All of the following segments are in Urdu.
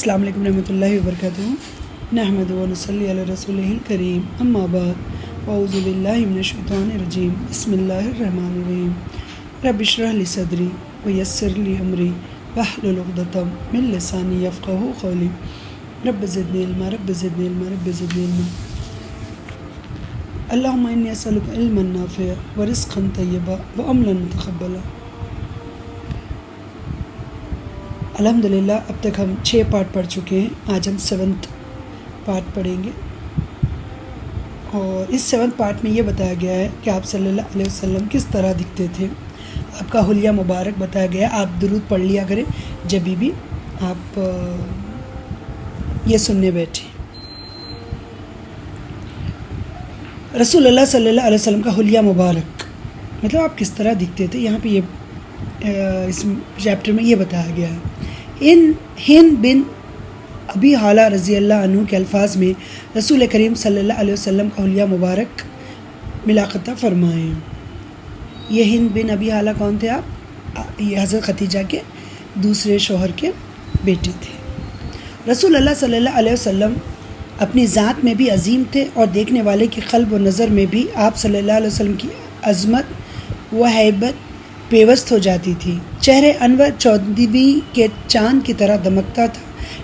السلام علیکم ورحمۃ اللہ وبرکاتہ نحمدہ و نصلی علی رسولہ کریم اما بعد اعوذ باللہ من الشیطان الرجیم بسم اللہ الرحمن الرحیم رب اشرح لی صدری ویسر لی امری واحلل عقدۃ من لسانی یفقہوا قولی رب زدنی علما رب زدنی علما رب زدنی علما اللہم انی اسألک علما نافعا ورزقا طیبا وعملا متقبلا۔ الحمدللہ اب تک ہم 6 پارٹ پڑھ چکے ہیں، آج ہم 7th پارٹ پڑھیں گے، اور اس 7th پارٹ میں یہ بتایا گیا ہے کہ آپ صلی اللہ علیہ وسلم کس طرح دکھتے تھے، آپ کا حلیہ مبارک بتایا گیا۔ آپ درود پڑھ لیا کریں جب بھی آپ یہ سننے بیٹھیں۔ رسول اللہ صلی اللہ علیہ وسلم کا حلیہ مبارک مطلب آپ کس طرح دکھتے تھے، یہاں پہ یہ اس چیپٹر میں یہ بتایا گیا ہے۔ ہند بن ابی حالہ رضی اللہ عنہ کے الفاظ میں رسول کریم صلی اللہ علیہ وسلم کا حلیہ مبارک ملاقطہ فرمائیں۔ یہ ہند بن ابی حالہ کون تھے؟ آپ یہ حضرت خدیجہ کے دوسرے شوہر کے بیٹے تھے۔ رسول اللہ صلی اللہ علیہ وسلم اپنی ذات میں بھی عظیم تھے، اور دیکھنے والے کی قلب و نظر میں بھی آپ صلی اللہ علیہ وسلم کی عظمت و ہیبت پیوست ہو جاتی تھی۔ چہرے انور 14ویں کے چاند کی طرح دمکتا تھا،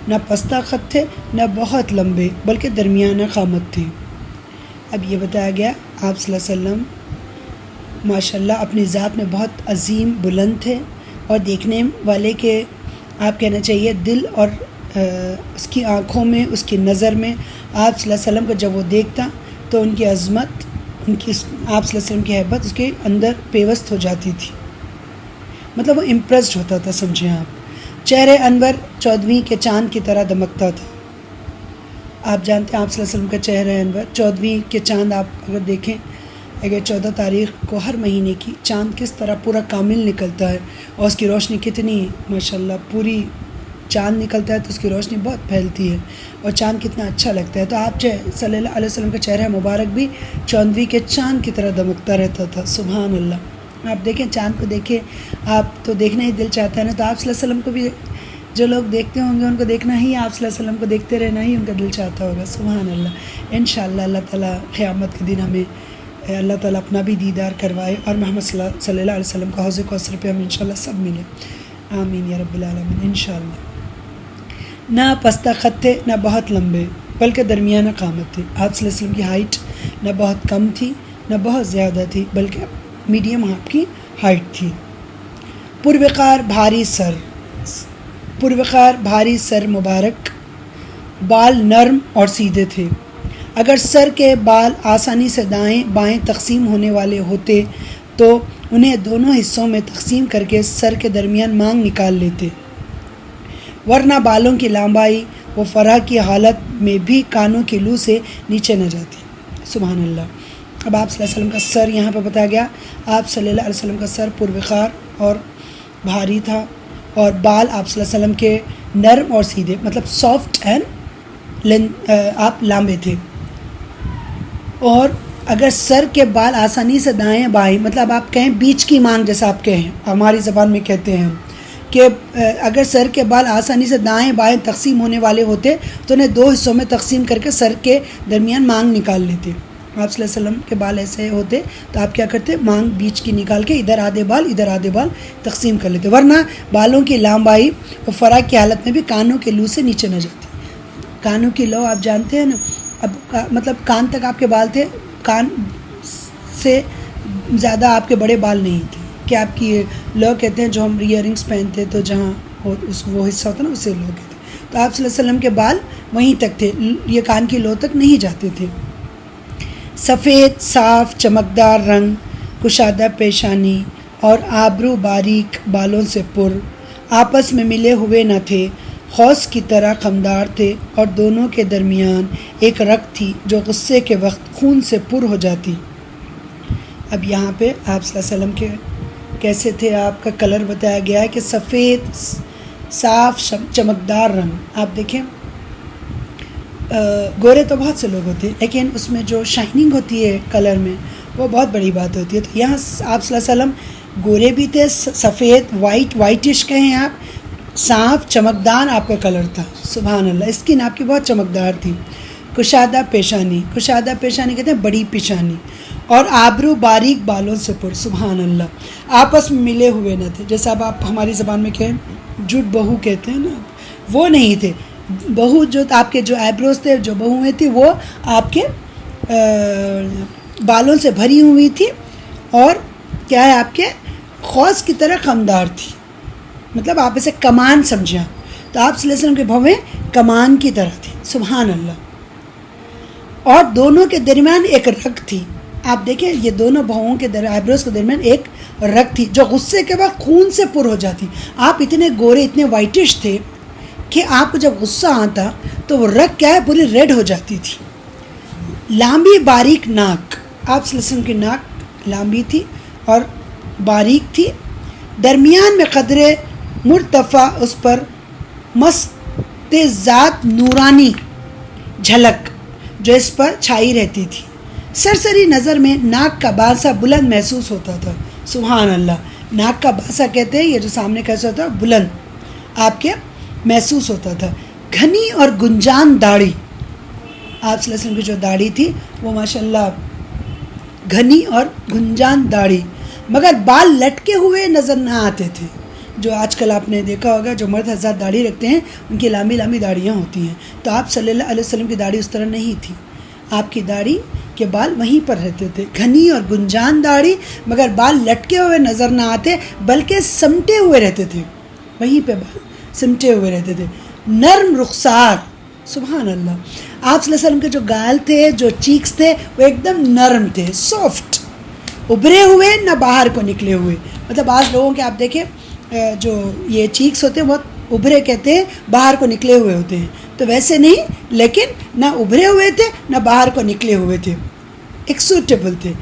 نہ پستہ قد تھے نہ بہت لمبے، بلکہ درمیانہ قامت تھے۔ اب یہ بتایا گیا آپ صلی اللہ علیہ وسلم ماشاءاللہ اپنی ذات میں بہت عظیم بلند تھے، اور دیکھنے والے کے آپ کہنا چاہیے دل اور اس کی آنکھوں میں، اس کی نظر میں آپ صلی اللہ علیہ وسلم کو جب وہ دیکھتا تو ان کی عظمت، ان کی آپ صلی اللہ علیہ وسلم کی ہیبت اس کے اندر پیوست ہو جاتی تھی، مطلب وہ امپریسڈ ہوتا تھا، سمجھیں آپ۔ چہرے انور 14ویں کے چاند کی طرح دمکتا تھا۔ آپ جانتے ہیں آپ صلی اللہ علیہ وسلم کا چہرہ انور 14ویں کے چاند، آپ اگر دیکھیں اگر 14 تاریخ کو ہر مہینے کی چاند کس طرح پورا کامل نکلتا ہے، اور اس کی روشنی کتنی ماشاءاللہ پوری چاند نکلتا ہے تو اس کی روشنی بہت پھیلتی ہے، اور چاند کتنا اچھا لگتا ہے۔ تو آپ صلی اللہ علیہ وسلم کا چہرہ مبارک بھی 14ویں کے چاند کی طرح دمکتا رہتا تھا، سبحان اللہ۔ آپ دیکھیں چاند کو، دیکھیں آپ تو دیکھنا ہی دل چاہتا ہے نا، تو آپ صلی اللہ علیہ وسلم کو بھی جو لوگ دیکھتے ہوں گے ان کو دیکھنا ہی، آپ صلی اللہ علیہ وسلم کو دیکھتے رہنا ہی ان کا دل چاہتا ہوگا، سبحان اللہ۔ انشاءاللہ اللہ تعالیٰ قیامت کے دن ہمیں اللہ تعالیٰ اپنا بھی دیدار کروائے، اور محمد صلی اللہ علیہ وسلم کا حوض کوثر پہ ہم انشاءاللہ سب ملیں، آمین یا رب العالمین انشاءاللہ۔ نہ پستہ قد تھے نہ بہت لمبے، بلکہ درمیانہ قامت تھے۔ آپ صلی اللہ علیہ وسلم کی ہائٹ نہ بہت کم تھی نہ بہت زیادہ تھی، بلکہ میڈیم آپ کی ہائٹ تھی۔ پروقار بھاری سر مبارک، بال نرم اور سیدھے تھے۔ اگر سر کے بال آسانی سے دائیں بائیں تقسیم ہونے والے ہوتے تو انہیں دونوں حصوں میں تقسیم کر کے سر کے درمیان مانگ نکال لیتے، ورنہ بالوں کی لمبائی و فرا کی حالت میں بھی کانوں کی لو سے نیچے نہ جاتی، سبحان اللہ۔ اب آپ صلی اللہ علیہ وسلم کا سر یہاں پہ بتایا گیا، آپ صلی اللہ علیہ وسلم کا سر پروقار اور بھاری تھا، اور بال آپ صلی اللہ علیہ وسلم کے نرم اور سیدھے، مطلب سافٹ اینڈ آپ لمبے تھے۔ اور اگر سر کے بال آسانی سے دائیں بائیں، مطلب آپ کہیں بیچ کی مانگ، جیسا آپ کہیں ہماری زبان میں کہتے ہیں کہ اگر سر کے بال آسانی سے دائیں بائیں تقسیم ہونے والے ہوتے تو انہیں 2 حصوں میں تقسیم کر کے سر کے درمیان مانگ نکال لیتے۔ آپ صلی اللہ علیہ وسلم کے بال ایسے ہوتے تو آپ کیا کرتے، مانگ بیچ کی نکال کے ادھر آدھے بال تقسیم کر لیتے، ورنہ بالوں کی لمبائی اور فرا کی حالت میں بھی کانوں کے لو سے نیچے نہ جاتی۔ کانوں کی لو آپ جانتے ہیں نا، اب مطلب کان تک آپ کے بال تھے، کان سے زیادہ آپ کے بڑے بال نہیں تھے، کہ آپ کی لو کہتے ہیں جو ہم ایئر رنگس پہنتے تو جہاں وہ حصہ ہوتا نا اسے لو کہتے ہیں، تو آپ صلی اللہ علیہ وسلم کے بال وہیں تک تھے، یہ کان کی لو تک نہیں جاتے تھے۔ سفید صاف چمکدار رنگ، کشادہ پیشانی اور آبرو باریک بالوں سے پر، آپس میں ملے ہوئے نہ تھے، خوص کی طرح خمدار تھے، اور دونوں کے درمیان ایک رگ تھی جو غصے کے وقت خون سے پر ہو جاتی۔ اب یہاں پہ آپ صلی اللہ علیہ وسلم کے کیسے تھے، آپ کا کلر بتایا گیا ہے کہ سفید صاف چمکدار رنگ۔ آپ دیکھیں گورے تو بہت سے لوگ ہوتے ہیں، لیکن اس میں جو شائننگ ہوتی ہے کلر میں وہ بہت بڑی بات ہوتی ہے۔ تو یہاں آپ صلی اللہ علیہ وسلم گورے بھی تھے، سفید وائٹش کہیں آپ، صاف چمکدار آپ کا کلر تھا، سبحان اللہ. اسکن آپ کی بہت چمکدار تھی. کشادہ پیشانی، کشادہ پیشانی کہتے ہیں بڑی پیشانی، اور آبرو باریک بالوں سے پر، سبحان اللہ. آپس میں ملے ہوئے نہ تھے، جیسا اب آپ ہماری زبان میں کہیں جھوٹ بہو کہتے ہیں نا، وہ نہیں تھے. بہو جو آپ کے جو آئیبروز تھے، جو بہو میں تھی، وہ آپ کے بالوں سے بھری ہوئی تھی، اور کیا ہے آپ کے خوص کی طرح خمدار تھی. مطلب آپ اسے کمان سمجھیں. تو آپ صلی اللہ علیہ وسلم کے بھویں کمان کی طرح تھی، سبحان اللہ. اور دونوں کے درمیان ایک رگ تھی. آپ دیکھیں یہ دونوں بھوؤں کے آئیبروز کے درمیان ایک رگ تھی جو غصے کے بعد خون سے پر ہو جاتی. آپ اتنے گورے، اتنے وائٹش تھے کہ آپ کو جب غصہ آتا تو وہ رگ کیا ہے پوری ریڈ ہو جاتی تھی. لامبی باریک ناک، آپ صلی اللہ علیہ وسلم کی ناک لامبی تھی اور باریک تھی. درمیان میں قدرے مرتفع، اس پر مست ذات نورانی جھلک جو اس پر چھائی رہتی تھی. سرسری نظر میں ناک کا باسا بلند محسوس ہوتا تھا، سبحان اللہ. ناک کا باسا کہتے ہیں یہ جو سامنے کیسا ہوتا ہے بلند آپ کے محسوس ہوتا تھا. گھنی اور گنجان داڑھی، آپ صلی اللہ علیہ وسلم کی جو داڑھی تھی وہ ماشاءاللہ گھنی اور گنجان داڑھی، مگر بال لٹکے ہوئے نظر نہ آتے تھے. جو آج کل آپ نے دیکھا ہوگا جو مرد حضرات داڑھی رکھتے ہیں ان کی لمبی لمبی داڑیاں ہوتی ہیں، تو آپ صلی اللہ علیہ وسلم کی داڑھی اس طرح نہیں تھی. آپ کی داڑھی کے بال وہیں پر رہتے تھے، گھنی اور گنجان داڑھی، مگر بال لٹکے ہوئے نظر نہ آتے بلکہ سمٹے ہوئے رہتے تھے، وہیں پہ بال سمٹے ہوئے رہتے تھے. نرم رخسار، سبحان اللہ. آپ صلی اللہ علیہ وسلم کے جو گال تھے، جو چیکس تھے، وہ ایک دم نرم تھے، سافٹ، ابھرے ہوئے نہ باہر کو نکلے ہوئے. مطلب آج لوگوں کے آپ دیکھیں جو یہ چیکس ہوتے ہیں بہت ابھرے کہتے ہیں، باہر کو نکلے ہوئے ہوتے ہیں، تو ویسے نہیں، لیکن نہ ابھرے ہوئے تھے نہ باہر کو نکلے ہوئے تھے، ایک سوٹیبل تھے.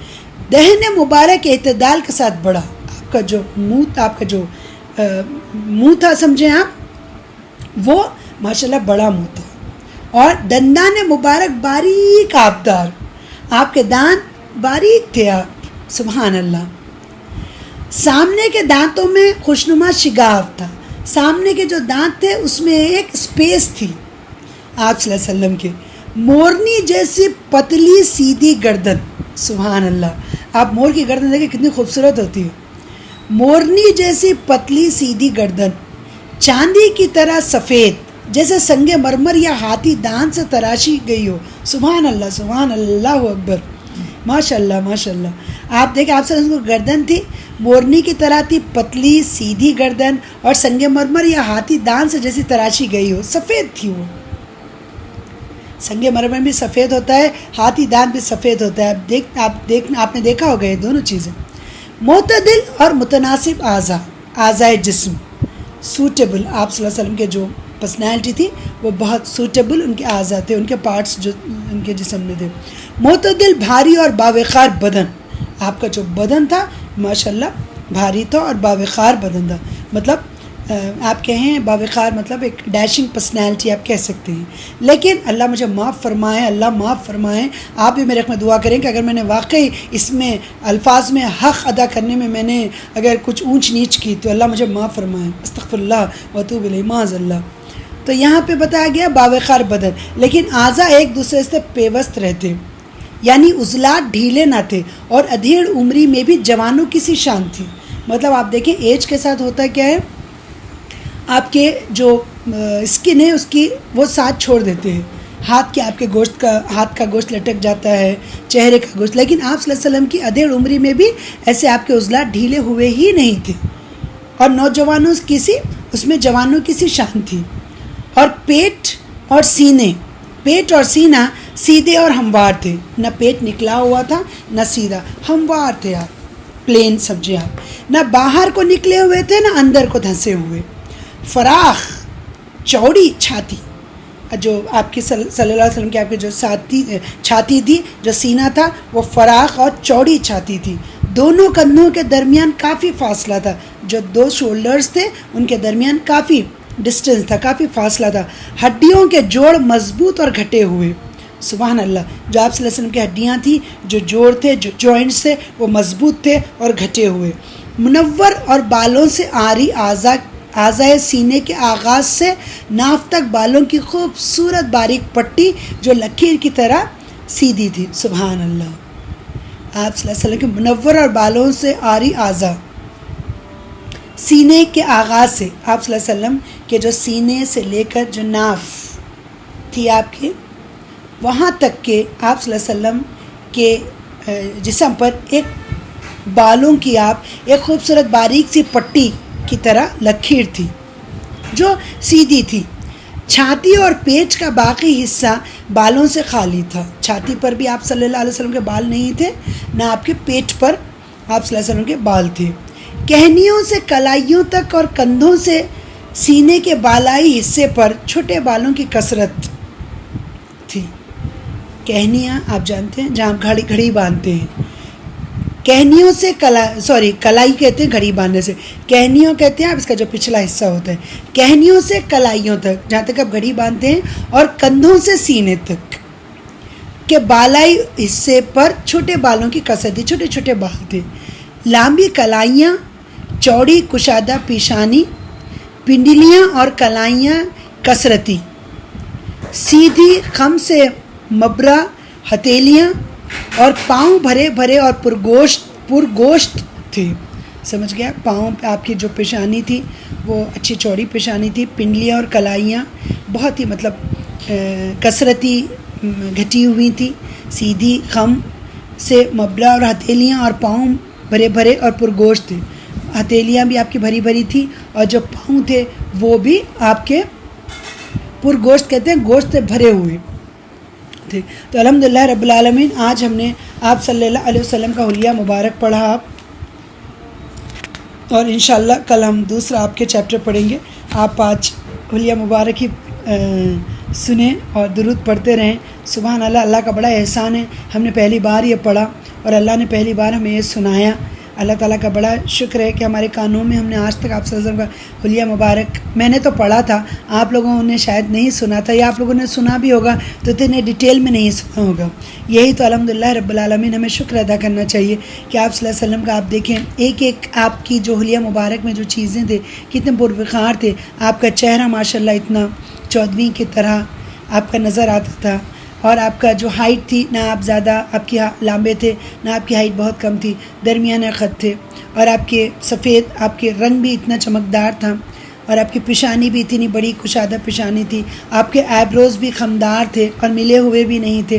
دہن مبارک اعتدال کے ساتھ بڑا، آپ کا جو منہ، آپ کا جو منہ تھا سمجھیں آپ، وہ ماشاءاللہ بڑا منہ تھا. اور دندان مبارک باریک آبدار، آپ کے دانت باریک تھے آپ، سبحان اللہ. سامنے کے دانتوں میں خوشنما شگاف تھا، سامنے کے جو دانت تھے اس میں ایک اسپیس تھی آپ صلی اللہ علیہ وسلم کے. مورنی جیسی پتلی سیدھی گردن، سبحان اللہ. آپ مور کی گردن دیکھیں کتنی خوبصورت ہوتی ہے، مورنی جیسی پتلی سیدھی گردن، چاندی کی طرح سفید جیسے سنگ مرمر یا ہاتھی دانت سے تراشی گئی ہو، سبحان اللہ، سبحان اللہ اکبر، ماشاء اللہ ماشاء اللہ. آپ دیکھیں آپ سے گردن تھی مورنی کی طرح تھی، پتلی سیدھی گردن، اور سنگ مرمر یا ہاتھی دانت سے جیسی تراشی گئی ہو، سفید تھی وہ. سنگ مرمر بھی سفید ہوتا ہے، ہاتھی دانت بھی سفید ہوتا ہے. آپ نے دیکھا ہوگا یہ دونوں چیزیں. معتدل اور متناسب اعضائے جسم، سوٹیبل، آپ صلی اللہ علیہ وسلم کے جو پرسنالٹی تھی وہ بہت سوٹیبل ان کے اعضاء تھے، ان کے پارٹس جو ان کے جسم میں تھے. معتدل بھاری اور باوقار بدن، آپ کا جو بدن تھا ماشاءاللہ بھاری تھا اور باوقار بدن تھا. مطلب آپ کہیں باوقار مطلب ایک ڈیشنگ پرسنالٹی آپ کہہ سکتے ہیں. لیکن اللہ مجھے معاف فرمائے، اللہ معاف فرمائے. آپ بھی میرے حق میں دعا کریں کہ اگر میں نے واقعی اس میں الفاظ میں حق ادا کرنے میں میں نے اگر کچھ اونچ نیچ کی تو اللہ مجھے معاف فرمائے، استغفر اللہ واتوب الیہ، معاذ اللہ. تو یہاں پہ بتایا گیا باوقار بدن، لیکن اعضاء ایک دوسرے سے پیوست رہتے، یعنی عضلات ڈھیلے نہ تھے، اور ادھیڑ عمری میں بھی جوانوں کی سی شان تھی. مطلب آپ دیکھیں ایج کے ساتھ ہوتا کیا ہے، آپ کے جو اسکن ہے اس کی وہ ساتھ چھوڑ دیتے ہیں، ہاتھ کے آپ کے گوشت کا، ہاتھ کا گوشت لٹک جاتا ہے، چہرے کا گوشت. لیکن آپ صلی اللہ علیہ وسلم کی ادھیڑ عمری میں بھی ایسے آپ کے عضلات ڈھیلے ہوئے ہی نہیں تھے، اور نوجوانوں کی سی، اس میں جوانوں کی سی شان تھی. اور پیٹ اور سینے، پیٹ اور سینہ سیدھے اور ہموار تھے، نہ پیٹ نکلا ہوا تھا نہ سیدھا، ہموار تھے آپ، پلین سمجھے آپ، نہ باہر کو نکلے ہوئے تھے نہ اندر کو دھنسے ہوئے. فراخ چوڑی چھاتی، جو آپ کی صلی اللہ علیہ وسلم کی آپ کی جو چھاتی تھی، جو سینہ تھا وہ فراخ اور چوڑی چھاتی تھی. دونوں کندھوں کے درمیان کافی فاصلہ تھا، جو دو شولڈرز تھے ان کے درمیان کافی ڈسٹنس تھا، کافی فاصلہ تھا. ہڈیوں کے جوڑ مضبوط اور گھٹے ہوئے، سبحان اللہ. جو آپ صلی اللہ علیہ وسلم کی ہڈیاں تھیں، جو جوڑ تھے، جو جوائنٹس تھے وہ مضبوط تھے اور گھٹے ہوئے. منور اور بالوں سے عاری اعضاء اعضائے سینے کے آغاز سے ناف تک بالوں کی خوبصورت باریک پٹی جو لکیر کی طرح سیدھی تھی. سبحان اللہ. آپ صلی اللہ علیہ وسلم کے منور اور بالوں سے آری اعضا سینے کے آغاز سے، آپ صلی اللہ علیہ وسلم کے جو سینے سے لے کر جو ناف تھی آپ کے، وہاں تک کہ آپ صلی اللہ علیہ وسلم کے جسم پر ایک بالوں کی آپ ایک خوبصورت باریک سی پٹی کی طرح لکیر تھی جو سیدھی تھی. چھاتی اور پیٹ کا باقی حصہ بالوں سے خالی تھا. چھاتی پر بھی آپ صلی اللہ علیہ وسلم کے بال نہیں تھے، نہ آپ کے پیٹ پر آپ صلی اللہ علیہ وسلم کے بال تھے. کہنیوں سے کلائیوں تک اور کندھوں سے سینے کے بالائی حصے پر چھوٹے بالوں کی کثرت تھی. کہنیاں آپ جانتے ہیں جہاں گھڑی باندھتے ہیں، کہنیوں سے کلائی کہتے ہیں گھڑی باندھنے سے، کہنیوں کہتے ہیں آپ اس کا جو پچھلا حصہ ہوتا ہے، کہنیوں سے کلائیوں تک جہاں تک آپ گھڑی باندھتے ہیں، اور کندھوں سے سینے تک کے بالائی حصے پر چھوٹے بالوں کی کثرت تھی. چھوٹے چھوٹے بال تھے. لمبی کلائیاں، چوڑی کشادہ پیشانی، پنڈلیاں اور کلائیاں کثرتی، سیدھی خم سے مبرا ہتھیلیاں اور پاؤں بھرے بھرے اور پرگوشت تھے. سمجھ گیا؟ پاؤں پہ آپ کی جو پیشانی تھی وہ اچھی چوڑی پیشانی تھی. پنڈلیاں اور کلائیاں بہت ہی کثرتی گھٹی ہوئی تھی. سیدھی خم سے مبرا اور ہتھیلیاں اور پاؤں بھرے بھرے اور پرگوشت تھے. ہتھیلیاں بھی آپ کی بھری بھری تھی اور جو پاؤں تھے وہ بھی آپ کے پرگوشت کہتے ہیں گوشت سے بھرے ہوئے تھے. تو الحمدللہ رب العالمین آج ہم نے آپ صلی اللہ علیہ وسلم کا حلیہ مبارک پڑھا اور انشاءاللہ کل ہم دوسرا آپ کے چیپٹر پڑھیں گے. آپ آج حلیہ مبارک ہی سنیں اور درود پڑھتے رہیں. سبحان اللہ. اللہ کا بڑا احسان ہے، ہم نے پہلی بار یہ پڑھا اور اللہ نے پہلی بار ہمیں یہ سنایا. اللہ تعالیٰ کا بڑا شکر ہے کہ ہمارے کانوں میں ہم نے آج تک آپ صلی اللہ علیہ وسلم کا حلیہ مبارک، میں نے تو پڑھا تھا، آپ لوگوں نے شاید نہیں سنا تھا، یا آپ لوگوں نے سنا بھی ہوگا تو اتنے ڈیٹیل میں نہیں سنا ہوگا. یہی تو الحمدللہ رب العالمین ہمیں شکر ادا کرنا چاہیے کہ آپ صلی اللہ علیہ وسلم کا آپ دیکھیں ایک ایک آپ کی جو حلیہ مبارک میں جو چیزیں تھے کتنے پروقار تھے. آپ کا چہرہ ماشاءاللہ اتنا چودھویں کی طرح آپ کا نظر آتا تھا، اور آپ کا جو ہائٹ تھی، نہ آپ زیادہ آپ کی لمبے تھے نہ آپ کی ہائٹ بہت کم تھی، درمیانہ قد تھے، اور آپ کے سفید آپ کے رنگ بھی اتنا چمکدار تھا، اور آپ کی پیشانی بھی اتنی بڑی کشادہ پیشانی تھی. آپ کے آئیبروز بھی خمدار تھے اور ملے ہوئے بھی نہیں تھے،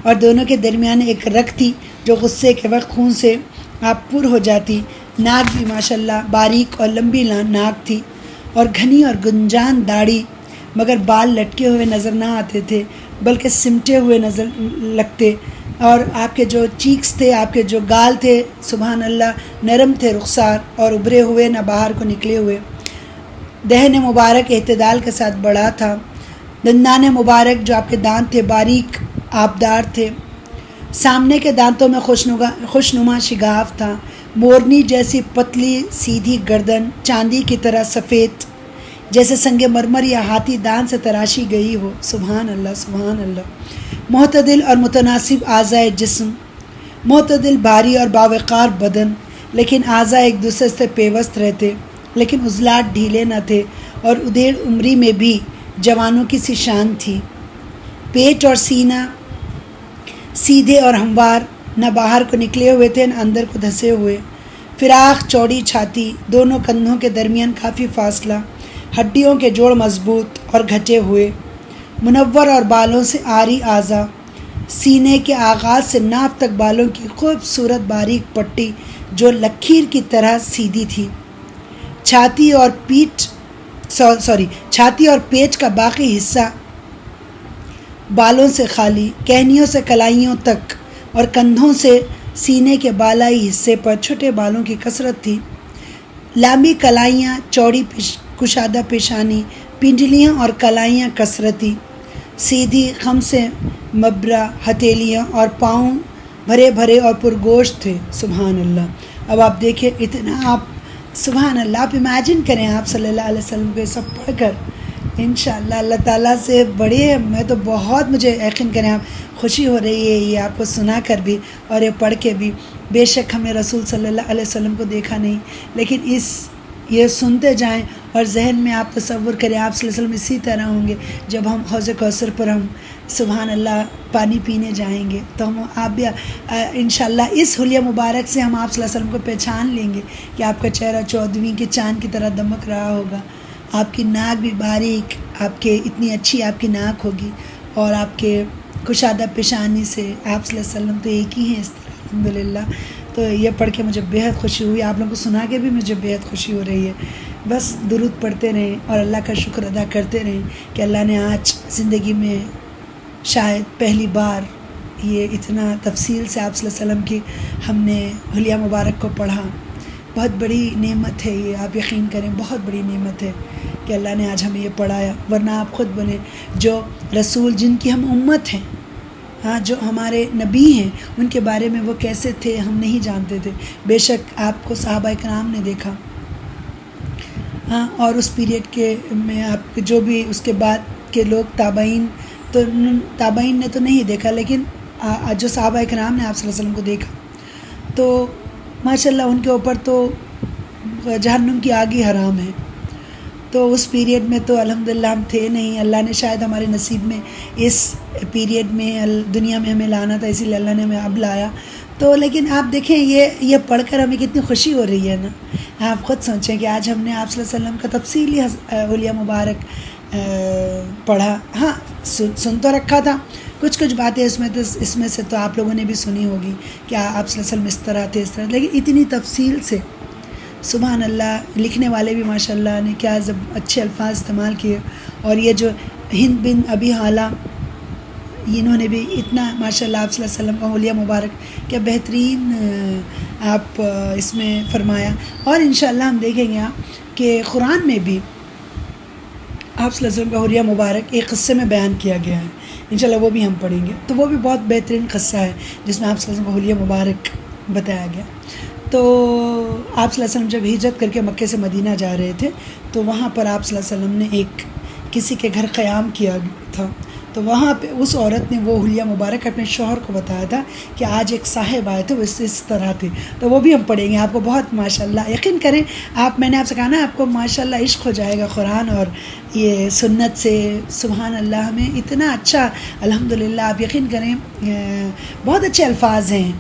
اور دونوں کے درمیان ایک رگ تھی جو غصے کے وقت خون سے آپ پر ہو جاتی. ناک بھی ماشاءاللہ باریک اور لمبی ناک تھی، اور گھنی اور گنجان داڑھی، مگر بال لٹکے ہوئے نظر نہ آتے تھے بلکہ سمٹے ہوئے نظر لگتے. اور آپ کے جو چیکس تھے، آپ کے جو گال تھے، سبحان اللہ، نرم تھے رخسار اور ابھرے ہوئے نہ باہر کو نکلے ہوئے. دہن مبارک اعتدال کے ساتھ بڑا تھا. دندان مبارک جو آپ کے دانت تھے باریک آبدار تھے. سامنے کے دانتوں میں خوشنما شگاف تھا. مورنی جیسی پتلی سیدھی گردن، چاندی کی طرح سفید جیسے سنگ مرمر یا ہاتھی دان سے تراشی گئی ہو. سبحان اللہ سبحان اللہ. معتدل اور متناسب اعضائے جسم، معتدل بھاری اور باوقار بدن، لیکن اعضاء ایک دوسرے سے پیوست رہتے، لیکن عضلات ڈھیلے نہ تھے، اور ادھیڑ عمری میں بھی جوانوں کی سی شان تھی. پیٹ اور سینہ سیدھے اور ہموار، نہ باہر کو نکلے ہوئے تھے نہ اندر کو دھسے ہوئے. فراخ چوڑی چھاتی، دونوں کندھوں کے درمیان کافی فاصلہ، ہڈیوں کے جوڑ مضبوط اور گھٹے ہوئے، منور اور بالوں سے آری اعضا، سینے کے آغاز سے ناف تک بالوں کی خوبصورت باریک پٹی جو لکیر کی طرح سیدھی تھی. چھاتی اور پیٹ کا باقی حصہ بالوں سے خالی، کہنیوں سے کلائیوں تک اور کندھوں سے سینے کے بالائی حصے پر چھوٹے بالوں کی کثرت تھی. لمبی کلائیاں، چوڑی کشادہ پیشانی، پنڈلیاں اور کلائیاں کثرتی، سیدھی خم سے مبرا ہتھیلیاں اور پاؤں بھرے بھرے اور پرگوشت تھے. سبحان اللہ. اب آپ دیکھیں اتنا، آپ سبحان اللہ، آپ امیجن کریں آپ صلی اللہ علیہ وسلم کو سب پڑھ کر، انشاءاللہ اللہ تعالیٰ سے بڑے، میں تو بہت، مجھے یقین کریں آپ خوشی ہو رہی ہے یہ آپ کو سنا کر بھی اور یہ پڑھ کے بھی. بے شک ہم نے رسول صلی اللہ علیہ وسلم کو دیکھا نہیں، لیکن اس یہ سنتے جائیں اور ذہن میں آپ تصور کریں آپ صلی اللہ علیہ وسلم اسی طرح ہوں گے. جب ہم حوض کوثر پر ہم سبحان اللہ پانی پینے جائیں گے تو ہم آپ بھی انشاءاللہ اس حلیہ مبارک سے ہم آپ صلی اللہ علیہ وسلم کو پہچان لیں گے کہ آپ کا چہرہ 14ویں کے چاند کی طرح دمک رہا ہوگا. آپ کی ناک بھی باریک، آپ کے اتنی اچھی آپ کی ناک ہوگی، اور آپ کے کشادہ پیشانی سے آپ صلی اللہ علیہ وسلم تو ایک ہی ہیں اس طرح الحمدللہ. تو یہ پڑھ کے مجھے بہت خوشی ہوئی، آپ لوگوں کو سنا کے بھی مجھے بہت خوشی ہو رہی ہے. بس درود پڑھتے رہیں اور اللہ کا شکر ادا کرتے رہیں کہ اللہ نے آج زندگی میں شاید پہلی بار یہ اتنا تفصیل سے آپ صلی اللہ علیہ وسلم کی ہم نے حلیہ مبارک کو پڑھا. بہت بڑی نعمت ہے یہ، آپ یقین کریں بہت بڑی نعمت ہے کہ اللہ نے آج ہمیں یہ پڑھایا. ورنہ آپ خود بنے جو رسول جن کی ہم امت ہیں، ہاں جو ہمارے نبی ہیں، ان کے بارے میں وہ کیسے تھے ہم نہیں جانتے تھے. بے شک آپ کو صحابہ کرام نے دیکھا، ہاں، اور اس پیریڈ کے میں آپ جو بھی اس کے بعد کے لوگ تابعین نے تو نہیں دیکھا، لیکن جو صحابہ کرام نے آپ صلی اللہ علیہ وسلم کو دیکھا تو ماشاءاللہ ان کے اوپر تو جہنم کی آگ ہی حرام ہے. تو اس پیریڈ میں تو الحمدللہ ہم تھے نہیں، اللہ نے شاید ہمارے نصیب میں اس پیریڈ میں دنیا میں ہمیں لانا تھا، اسی لیے اللہ نے ہمیں اب لایا. تو لیکن آپ دیکھیں یہ پڑھ کر ہمیں کتنی خوشی ہو رہی ہے نا. آپ خود سوچیں کہ آج ہم نے آپ صلی اللہ علیہ وسلم کا تفصیلی حلیہ مبارک پڑھا. ہاں سن تو رکھا تھا، کچھ باتیں اس میں سے تو آپ لوگوں نے بھی سنی ہوگی کہ آپ صلی اللہ علیہ وسلم اس طرح تھے اس طرح، لیکن اتنی تفصیل سے سبحان اللہ لکھنے والے بھی ماشاءاللہ نے کیا اچھے الفاظ استعمال کیے. اور یہ جو ہند بن ابی حالہ انہوں نے بھی اتنا ماشاءاللہ آپ صلی اللہ علیہ وسلم کا حلیہ مبارک کیا بہترین آپ اس میں فرمایا. اور انشاءاللہ ہم دیکھیں گے کہ قرآن میں بھی آپ صلی اللہ علیہ وسلم کا حلیہ مبارک ایک قصے میں بیان کیا گیا ہے. انشاءاللہ وہ بھی ہم پڑھیں گے. تو وہ بھی بہت بہترین قصہ ہے جس میں آپ صلی اللہ علیہ وسلم کا حلیہ مبارک بتایا گیا. تو آپ صلی اللہ علیہ وسلم جب ہجرت کر کے مکے سے مدینہ جا رہے تھے تو وہاں پر آپ صلی اللہ علیہ وسلم نے کسی کے گھر قیام کیا تھا. تو وہاں پہ اس عورت نے وہ حلیہ مبارک اپنے شوہر کو بتایا تھا کہ آج ایک صاحب آئے تھے وہ اس طرح تھے. تو وہ بھی ہم پڑھیں گے. آپ کو بہت ماشاءاللہ یقین کریں میں نے آپ سے کہا نا آپ کو ماشاءاللہ عشق ہو جائے گا قرآن اور یہ سنت سے. سبحان اللہ ہمیں اتنا اچھا الحمدللہ آپ یقین کریں بہت اچھے الفاظ ہیں.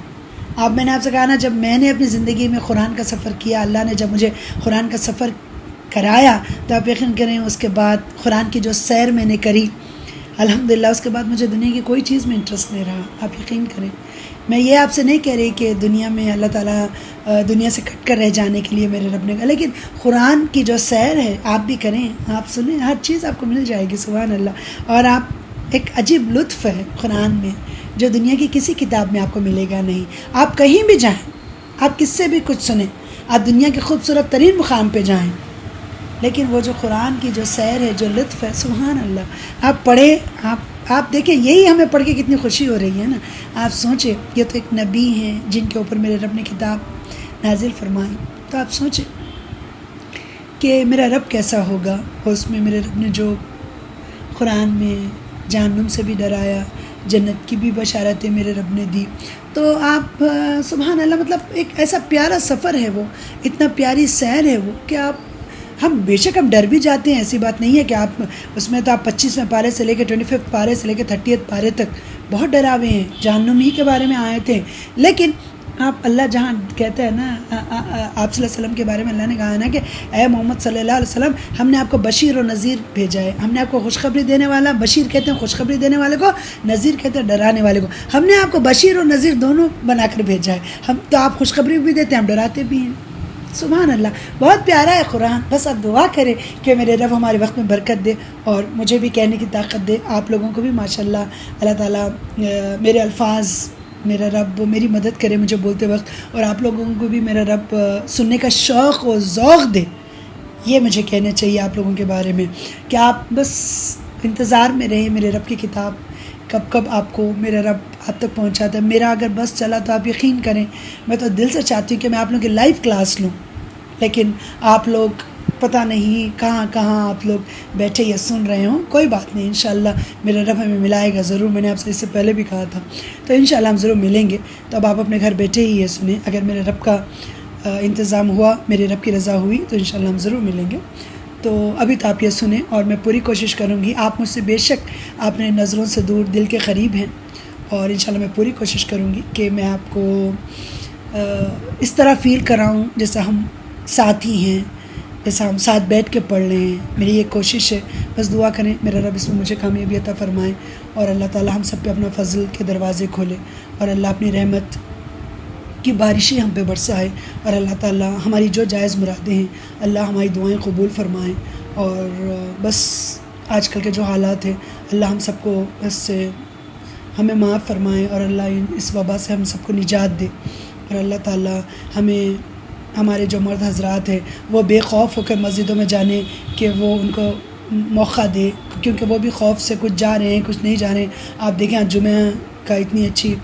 میں نے آپ سے کہا نا جب میں نے اپنی زندگی میں قرآن کا سفر کیا، اللہ نے جب مجھے قرآن کا سفر کرایا تو آپ یقین کریں اس کے بعد قرآن کی جو سیر میں نے کری الحمدللہ اس کے بعد مجھے دنیا کی کوئی چیز میں انٹرسٹ نہیں رہا. آپ یقین کریں میں یہ آپ سے نہیں کہہ رہی کہ دنیا میں اللہ تعالیٰ دنیا سے کٹ کر رہ جانے کے لیے میرے رب نے کہا، لیکن قرآن کی جو سیر ہے آپ بھی کریں، آپ سنیں، ہر چیز آپ کو مل جائے گی سبحان اللہ. اور آپ ایک عجیب لطف ہے قرآن میں جو دنیا کی کسی کتاب میں آپ کو ملے گا نہیں. آپ کہیں بھی جائیں، آپ کس سے بھی کچھ سنیں، آپ دنیا کے خوبصورت ترین مقام پہ جائیں، لیکن وہ جو قرآن کی جو سیر ہے جو لطف ہے سبحان اللہ آپ پڑھیں. آپ دیکھیں یہی ہمیں پڑھ کے کتنی خوشی ہو رہی ہے نا. آپ سوچیں یہ تو ایک نبی ہیں جن کے اوپر میرے رب نے کتاب نازل فرمائی. تو آپ سوچیں کہ میرا رب کیسا ہوگا. اور اس میں میرے رب نے جو قرآن میں جہنم سے بھی ڈرایا، جنت کی بھی بشارتیں میرے رب نے دی. تو آپ سبحان اللہ مطلب ایک ایسا پیارا سفر ہے، وہ اتنا پیاری سیر ہے وہ کہ ہم بے شک ہم ڈر بھی جاتے ہیں. ایسی بات نہیں ہے کہ آپ اس میں تو آپ 25ویں پارے سے لے کے 25 پارے سے لے کے 30 پارے تک بہت ڈراوے ہیں، جہنم ہی کے بارے میں آئے تھے. لیکن آپ اللہ جہاں کہتے ہیں نا آپ صلی اللہ علیہ وسلم کے بارے میں اللہ نے کہا ہے نا کہ اے محمد صلی اللہ علیہ وسلم ہم نے آپ کو بشیر و نذیر بھیجا ہے. ہم نے آپ کو خوشخبری دینے والا، بشیر کہتے ہیں خوشخبری دینے والے کو، نذیر کہتے ہیں ڈرانے والے کو. ہم نے آپ کو بشیر و نذیر دونوں بنا کر بھیجا ہے. ہم تو آپ خوشخبری بھی دیتے ہیں، ہم ڈراتے بھی ہیں. سبحان اللہ بہت پیارا ہے قرآن. بس آپ دعا کریں کہ میرے رب ہمارے وقت میں برکت دے اور مجھے بھی کہنے کی طاقت دے. آپ لوگوں کو بھی ماشاءاللہ اللہ تعالیٰ میرے الفاظ، میرا رب میری مدد کرے مجھے بولتے وقت، اور آپ لوگوں کو بھی میرا رب سننے کا شوق و ذوق دے. یہ مجھے کہنا چاہیے آپ لوگوں کے بارے میں کہ آپ بس انتظار میں رہیں میرے رب کی کتاب کب آپ کو میرا رب آپ تک پہنچاتا ہے. میرا اگر بس چلا تو آپ یقین کریں میں تو دل سے چاہتی ہوں کہ میں آپ لوگوں کی لائیو کلاس لوں، لیکن آپ لوگ پتہ نہیں کہاں آپ لوگ بیٹھے یا سن رہے ہوں. کوئی بات نہیں، انشاءاللہ میرا رب ہمیں ملائے گا ضرور. میں نے آپ سے اس سے پہلے بھی کہا تھا، تو انشاءاللہ ہم ضرور ملیں گے. تو اب آپ اپنے گھر بیٹھے ہی یہ سنیں. اگر میرے رب کا انتظام ہوا، میرے رب کی رضا ہوئی تو انشاءاللہ ہم ضرور ملیں گے۔ تو ابھی تو آپ یہ سنیں، اور میں پوری کوشش کروں گی، آپ مجھ سے بے شک اپنے نظروں سے دور دل کے قریب ہیں، اور انشاءاللہ میں پوری کوشش کروں گی کہ میں آپ کو اس طرح فیل کراؤں جیسا ہم ساتھی ہیں، جیسا ہم ساتھ بیٹھ کے پڑھ رہے ہیں۔ میری یہ کوشش ہے، بس دعا کریں میرا رب اس میں مجھے کامیابی عطا فرمائے، اور اللہ تعالی ہم سب پہ اپنا فضل کے دروازے کھولے، اور اللہ اپنی رحمت کی بارشیں ہم پہ برسائے، اور اللہ تعالی ہماری جو جائز مرادیں ہیں اللہ ہماری دعائیں قبول فرمائیں، اور بس آج کل کے جو حالات ہیں اللہ ہم سب کو اس سے ہمیں معاف فرمائے، اور اللہ اس وبا سے ہم سب کو نجات دے، اور اللہ تعالی ہمیں ہمارے جو مرد حضرات ہیں وہ بے خوف ہو کر مسجدوں میں جانے کہ وہ ان کو موقع دے، کیونکہ وہ بھی خوف سے کچھ جا رہے ہیں کچھ نہیں جا رہے ہیں۔ آپ دیکھیں آج جمعہ کا اتنی اچھی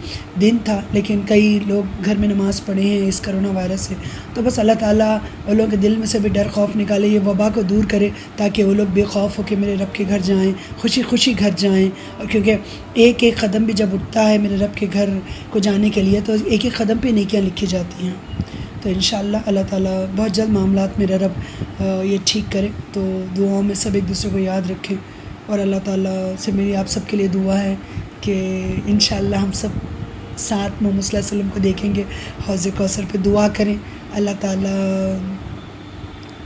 دن تھا، لیکن کئی لوگ گھر میں نماز پڑھے ہیں اس کرونا وائرس سے، تو بس اللہ تعالیٰ وہ لوگوں کے دل میں سے بھی ڈر خوف نکالے، یہ وبا کو دور کرے، تاکہ وہ لوگ بے خوف ہو کے میرے رب کے گھر جائیں، خوشی خوشی گھر جائیں، اور کیونکہ ایک ایک قدم بھی جب اٹھتا ہے میرے رب کے گھر کو جانے کے لیے تو ایک ایک قدم پہ نیکیاں لکھی جاتی ہیں۔ تو انشاءاللہ اللہ تعالیٰ بہت جلد معاملات میرا رب یہ ٹھیک کرے، تو دعاؤں میں سب ایک دوسرے کو یاد رکھیں، اور اللہ تعالیٰ سے میری آپ سب کے لیے دعا ہے کہ انشاءاللہ ہم سب ساتھ محمد صلی اللہ علیہ وسلم کو دیکھیں گے حوض کوثر پہ۔ دعا کریں اللہ تعالیٰ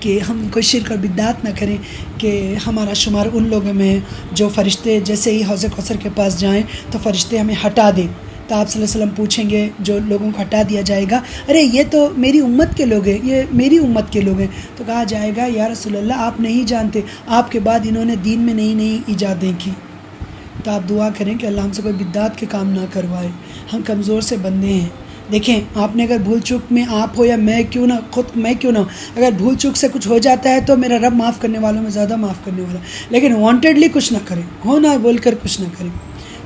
کہ ہم کوئی شرک اور بدعات نہ کریں، کہ ہمارا شمار ان لوگوں میں ہے جو فرشتے جیسے ہی حوض کوثر کے پاس جائیں تو فرشتے ہمیں ہٹا دیں، تو آپ صلی اللہ علیہ وسلم پوچھیں گے جو لوگوں کو ہٹا دیا جائے گا، ارے یہ تو میری امت کے لوگ ہیں، یہ میری امت کے لوگ ہیں، تو کہا جائے گا یا رسول اللہ آپ نہیں جانتے، آپ کے بعد انہوں نے دین میں نئی نئی ایجادیں کی۔ تو آپ دعا کریں کہ اللہ ہم سے کوئی بدعات کے کام نہ کروائے، ہم کمزور سے بندے ہیں۔ دیکھیں آپ نے اگر بھول چوک میں آپ ہو یا میں کیوں نہ ہوں، اگر بھول چوک سے کچھ ہو جاتا ہے تو میرا رب معاف کرنے والوں میں زیادہ معاف کرنے والا، لیکن وانٹیڈلی کچھ نہ کریں، ہو نہ بول کر کچھ نہ کریں۔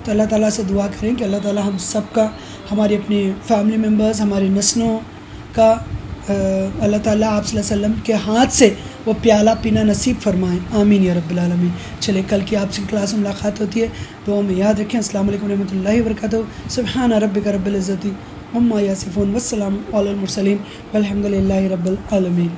تو اللہ تعالیٰ سے دعا کریں کہ اللہ تعالیٰ ہم سب کا، ہمارے اپنے فیملی ممبرز، ہماری نسلوں کا اللہ تعالیٰ آپ صلی اللہ علیہ وسلم کے ہاتھ سے وہ پیالہ پینا نصیب فرمائیں، آمین یا رب العالمین۔ چلے کل کی آپ سے کلاس میں ملاقات ہوتی ہے، دعاؤں میں یاد رکھیں۔ السلام علیکم ورحمۃ اللہ وبرکاتہ۔ سبحان ربک رب العزت عما یصفون والسلام علی المرسلین والحمد للہ رب العالمین۔